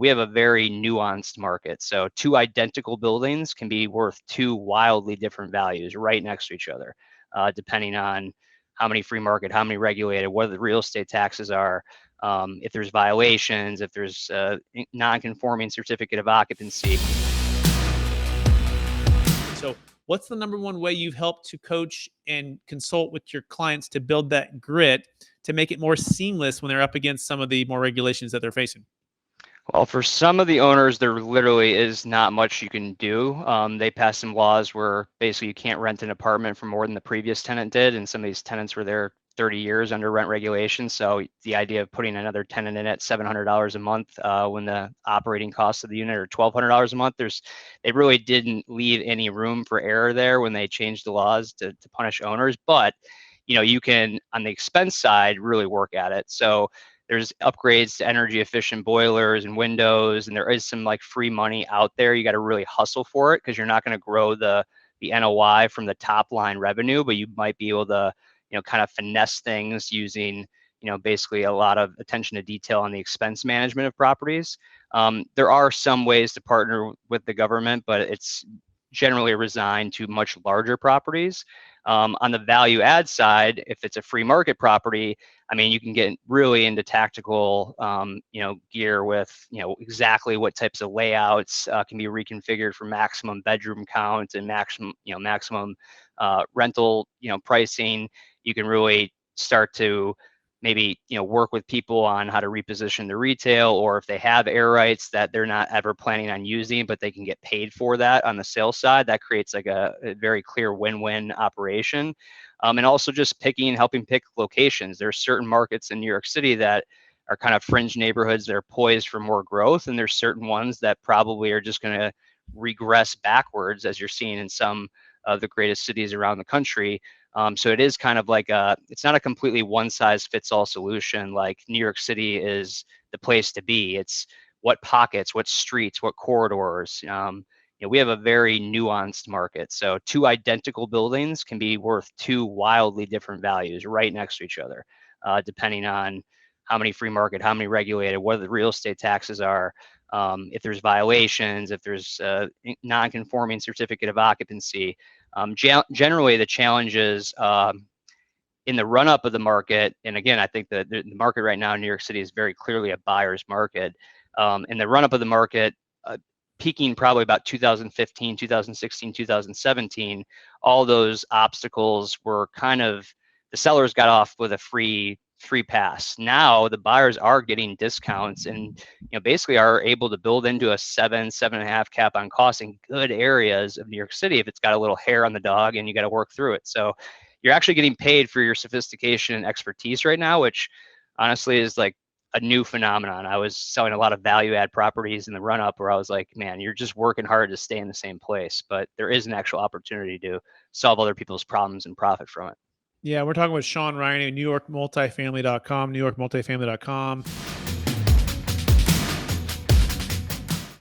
We have a very nuanced market. So two identical buildings can be worth two wildly different values right next to each other, depending on how many free market, how many regulated, what the real estate taxes are, if there's violations, if there's non-conforming certificate of occupancy. So what's the number one way you've helped to coach and consult with your clients to build that grit to make it more seamless when they're up against some of the more regulations that they're facing? Well, for some of the owners, there literally is not much you can do. They passed some laws where basically you can't rent an apartment for more than the previous tenant did, and some of these tenants were there 30 years under rent regulations. So the idea of putting another tenant in at $700 a month when the operating costs of the unit are $1,200 a month, they really didn't leave any room for error there when they changed the laws to punish owners. But you can, on the expense side, really work at it. So there's upgrades to energy efficient boilers and windows, and there is some like free money out there. You got to really hustle for it because you're not going to grow the NOI from the top line revenue, but you might be able to, kind of finesse things using, basically a lot of attention to detail on the expense management of properties. There are some ways to partner with the government, but it's generally resigned to much larger properties. On the value add side, if it's a free market property, I mean, you can get really into tactical, gear with, exactly what types of layouts can be reconfigured for maximum bedroom count and maximum rental, pricing. You can really start to maybe work with people on how to reposition the retail, or if they have air rights that they're not ever planning on using, but they can get paid for that on the sales side. That creates like a very clear win-win operation. And also just helping pick locations. There are certain markets in New York City that are kind of fringe neighborhoods that are poised for more growth, and there's certain ones that probably are just going to regress backwards, as you're seeing in some of the greatest cities around the country. So it is kind of like it's not a completely one size fits all solution. Like New York City is the place to be. It's what pockets, what streets, what corridors. We have a very nuanced market. So two identical buildings can be worth two wildly different values right next to each other, depending on how many free market, how many regulated, what the real estate taxes are, if there's violations, if there's non-conforming certificate of occupancy. Generally, the challenges in the run-up of the market, and again, I think that the market right now in New York City is very clearly a buyer's market. In the run-up of the market, peaking probably about 2015, 2016, 2017, all those obstacles were kind of, the sellers got off with a free pass. Now the buyers are getting discounts and basically are able to build into a 7.5 cap on cost in good areas of New York City if it's got a little hair on the dog and you got to work through it. So you're actually getting paid for your sophistication and expertise right now, which honestly is like a new phenomenon. I was selling a lot of value add properties in the run up where I was like, man, you're just working hard to stay in the same place, but there is an actual opportunity to solve other people's problems and profit from it. Yeah, we're talking with Shaun Riney, NewYorkMultifamily.com, NewYorkMultifamily.com.